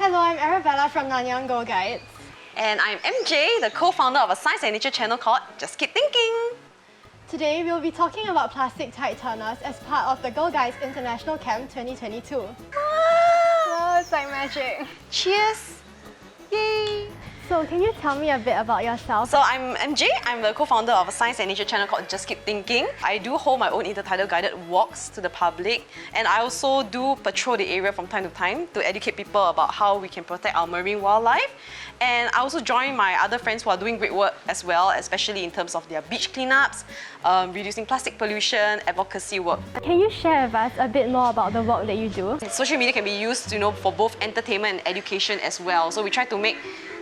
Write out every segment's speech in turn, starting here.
Hello, I'm Arabella from Nanyang Go Guides. And I'm MJ, the co-founder of a science and nature channel called Just Keep Thinking. Today, we'll be talking about plastic tide turners as part of the Go Guides International Camp 2022. Oh, it's like magic. Cheers! Yay! So, can you tell me a bit about yourself? So I'm MJ, I'm the co-founder of a science and nature channel called Just Keep Thinking. I do hold my own intertidal guided walks to the public, and I also do patrol the area from time to time to educate people about how we can protect our marine wildlife. And I also join my other friends who are doing great work as well, especially in terms of their beach cleanups, reducing plastic pollution, advocacy work. Can you share with us a bit more about the work that you do? Social media can be used, for both entertainment and education as well. So we try to make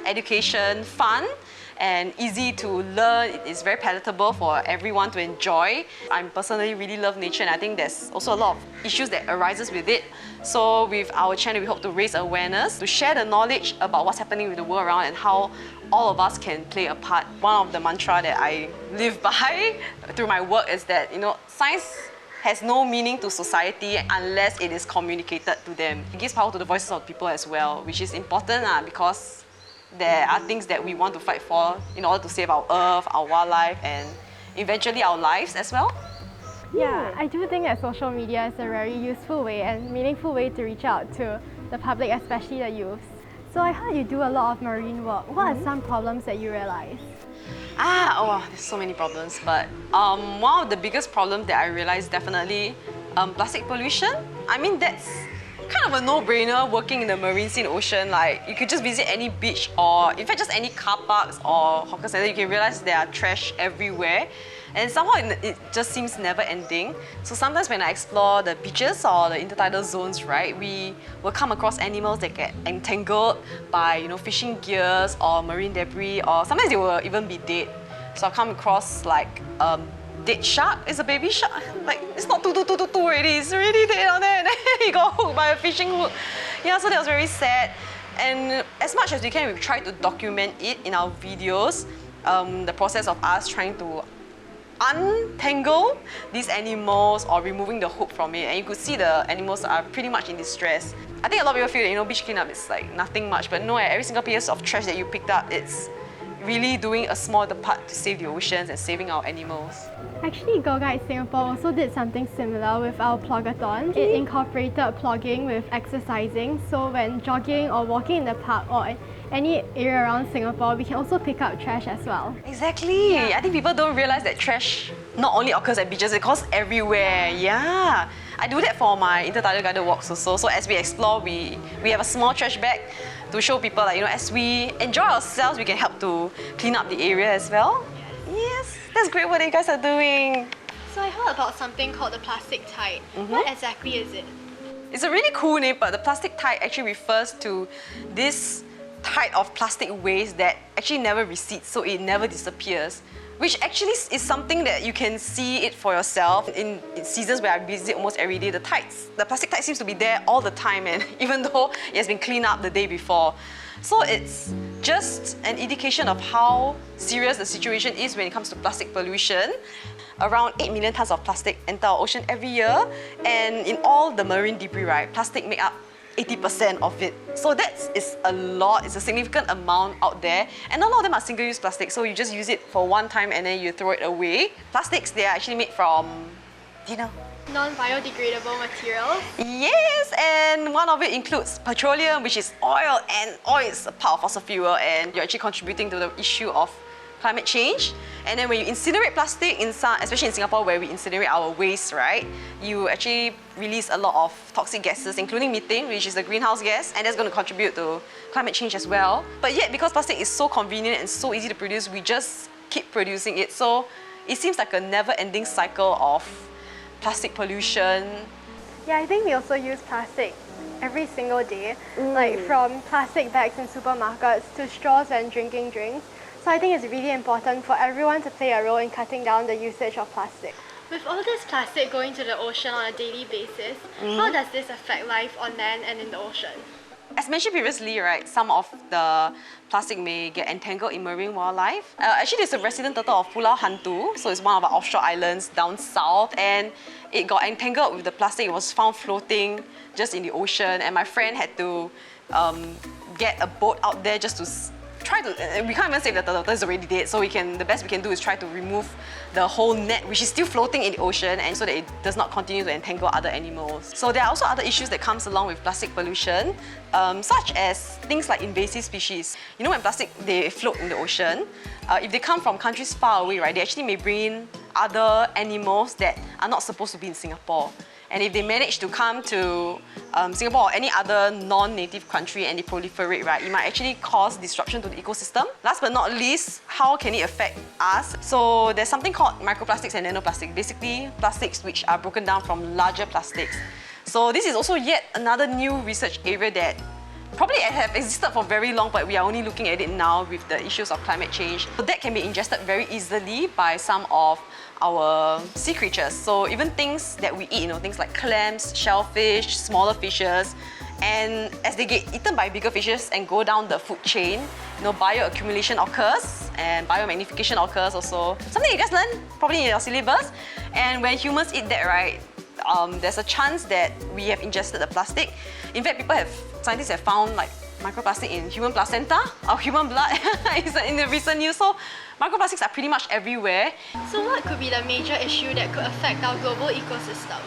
education fun and easy to learn. It is very palatable for everyone to enjoy. I personally really love nature, and I think there's also a lot of issues that arises with it. So with our channel, we hope to raise awareness, to share the knowledge about what's happening with the world around and how all of us can play a part. One of the mantra that I live by through my work is that, science has no meaning to society unless it is communicated to them. It gives power to the voices of people as well, which is important because there are things that we want to fight for in order to save our earth, our wildlife, and eventually our lives as well. Yeah, I do think that social media is a very useful way and meaningful way to reach out to the public, especially the youth. So I heard you do a lot of marine work. What are some problems that you realize? There's so many problems, but one of the biggest problems that I realized definitely plastic pollution. I mean, that's kind of a no-brainer working in the marine scene ocean. Like, you could just visit any beach or in fact just any car parks or hawker center, you can realize there are trash everywhere. And somehow it just seems never ending. So sometimes when I explore the beaches or the intertidal zones, right, we will come across animals that get entangled by, fishing gears or marine debris, or sometimes they will even be dead. So I've come across like dead shark. It's a baby shark. Like, it's not two already. It's already dead on there. And then he got hooked by a fishing hook. Yeah, so that was very sad. And as much as we can, we've tried to document it in our videos. The process of us trying to untangle these animals or removing the hook from it, and you could see the animals are pretty much in distress. I think a lot of people feel that beach cleanup is like nothing much, but no, every single piece of trash that you picked up, it's really doing a small part to save the oceans and saving our animals. Actually, Go Guide Singapore also did something similar with our plogathon. It incorporated plogging with exercising, so when jogging or walking in the park or any area around Singapore, we can also pick up trash as well. Exactly. I think people don't realize that trash not only occurs at beaches, it occurs everywhere. Yeah. I do that for my intertidal guided walks also. So as we explore, we have a small trash bag to show people that, as we enjoy ourselves, we can help to clean up the area as well. Yes, that's great what you guys are doing. So I heard about something called the plastic tide. What exactly is it? It's a really cool name, but the plastic tide actually refers to this tide of plastic waste that actually never recedes, so it never disappears. Which actually is something that you can see it for yourself. In seasons where I visit almost every day, the plastic tide seems to be there all the time, and even though it has been cleaned up the day before. So it's just an indication of how serious the situation is when it comes to plastic pollution. Around 8 million tons of plastic enter our ocean every year, and in all the marine debris, right, plastic make up 80% of it. So that is a lot, it's a significant amount out there. And a lot of them are single-use plastic, so you just use it for one time and then you throw it away. Plastics, they are actually made from, non-biodegradable materials? Yes, and one of it includes petroleum, which is oil, and oil is a part of fossil fuel, and you're actually contributing to the issue of climate change. And then when you incinerate plastic, especially in Singapore where we incinerate our waste, right, you actually release a lot of toxic gases, including methane, which is a greenhouse gas, and that's going to contribute to climate change as well. But yet, because plastic is so convenient and so easy to produce, we just keep producing it. So it seems like a never-ending cycle of plastic pollution. Yeah, I think we also use plastic every single day, like from plastic bags in supermarkets to straws when drinking drinks. So I think it's really important for everyone to play a role in cutting down the usage of plastic. With all this plastic going to the ocean on a daily basis, how does this affect life on land and in the ocean? As mentioned previously, right, some of the plastic may get entangled in marine wildlife. Actually, there's a resident turtle of Pulau Hantu, so it's one of our offshore islands down south, and it got entangled with the plastic. It was found floating just in the ocean, and my friend had to get a boat out there just to try to, we can't even save the turtle, it's already dead, so the best we can do is try to remove the whole net, which is still floating in the ocean, and so that it does not continue to entangle other animals. So there are also other issues that comes along with plastic pollution, such as things like invasive species. You know, when plastic, they float in the ocean, if they come from countries far away, right, they actually may bring in other animals that are not supposed to be in Singapore. And if they manage to come to Singapore or any other non-native country and they proliferate, right, it might actually cause disruption to the ecosystem. Last but not least, how can it affect us? So there's something called microplastics and nanoplastics, basically plastics which are broken down from larger plastics. So this is also yet another new research area that probably have existed for very long, but we are only looking at it now with the issues of climate change. So that can be ingested very easily by some of our sea creatures. So even things that we eat, things like clams, shellfish, smaller fishes, and as they get eaten by bigger fishes and go down the food chain, bioaccumulation occurs and biomagnification occurs also. Something you guys learn probably in your syllabus. And when humans eat that, right, there's a chance that we have ingested the plastic. In fact, scientists have found like microplastic in human placenta or human blood in the recent news. So microplastics are pretty much everywhere. So what could be the major issue that could affect our global ecosystem?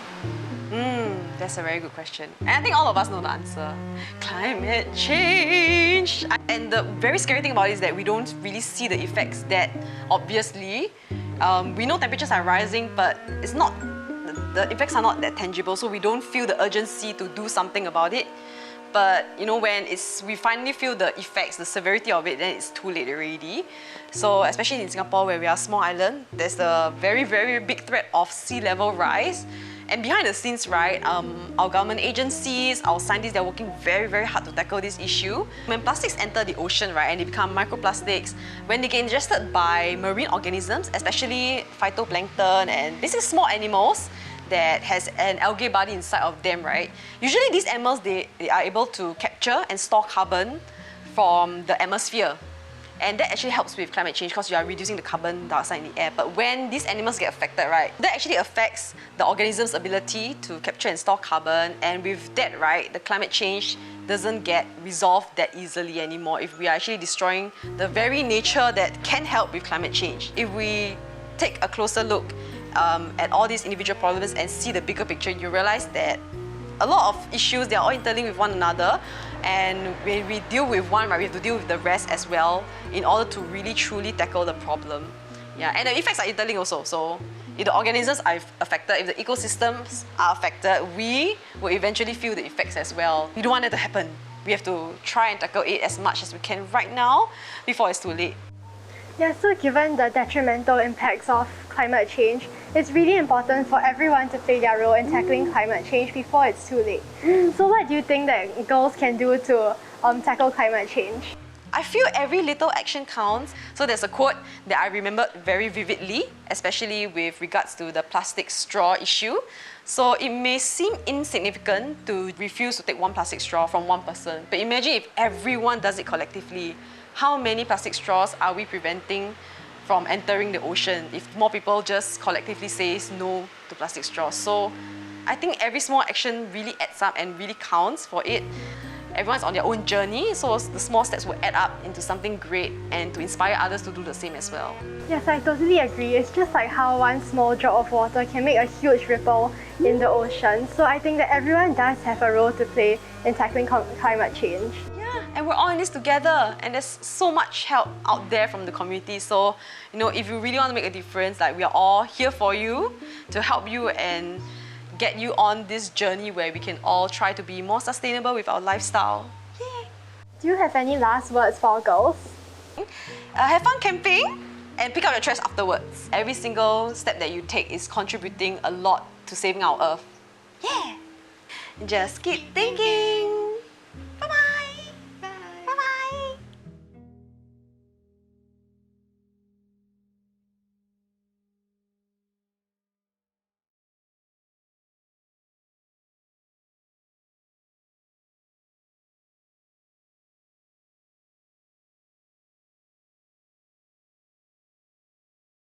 That's a very good question. And I think all of us know the answer. Climate change! And the very scary thing about it is that we don't really see the effects that obviously. We know temperatures are rising, but the effects are not that tangible, so we don't feel the urgency to do something about it. But when we finally feel the effects, the severity of it, then it's too late already. So especially in Singapore, where we are a small island, there's a very, very big threat of sea level rise. And behind the scenes, right, our government agencies, our scientists, they're working very, very hard to tackle this issue. When plastics enter the ocean, right, and they become microplastics, when they get ingested by marine organisms, especially phytoplankton and basically small animals, that has an algae body inside of them, right? Usually these animals, they are able to capture and store carbon from the atmosphere. And that actually helps with climate change because you are reducing the carbon dioxide in the air. But when these animals get affected, right, that actually affects the organism's ability to capture and store carbon. And with that, right, the climate change doesn't get resolved that easily anymore if we are actually destroying the very nature that can help with climate change. If we take a closer look at all these individual problems and see the bigger picture, you realize that a lot of issues, they are all interlinked with one another. And when we deal with one, right, we have to deal with the rest as well in order to really truly tackle the problem. Yeah, and the effects are interlinked also. So if the organisms are affected, if the ecosystems are affected, we will eventually feel the effects as well. We don't want it to happen. We have to try and tackle it as much as we can right now before it's too late. Yeah, so given the detrimental impacts of climate change, it's really important for everyone to play their role in tackling climate change before it's too late. So what do you think that girls can do to tackle climate change? I feel every little action counts. So there's a quote that I remembered very vividly, especially with regards to the plastic straw issue. So it may seem insignificant to refuse to take one plastic straw from one person, but imagine if everyone does it collectively. How many plastic straws are we preventing from entering the ocean if more people just collectively say no to plastic straws? So I think every small action really adds up and really counts for it. Everyone's on their own journey, so the small steps will add up into something great and to inspire others to do the same as well. Yes, I totally agree. It's just like how one small drop of water can make a huge ripple in the ocean. So I think that everyone does have a role to play in tackling climate change. And we're all in this together, and there's so much help out there from the community. So, if you really want to make a difference, like, we are all here for you to help you and get you on this journey where we can all try to be more sustainable with our lifestyle. Yay! Do you have any last words for girls? Have fun camping and pick up your trash afterwards. Every single step that you take is contributing a lot to saving our Earth. Yeah! Just keep thinking!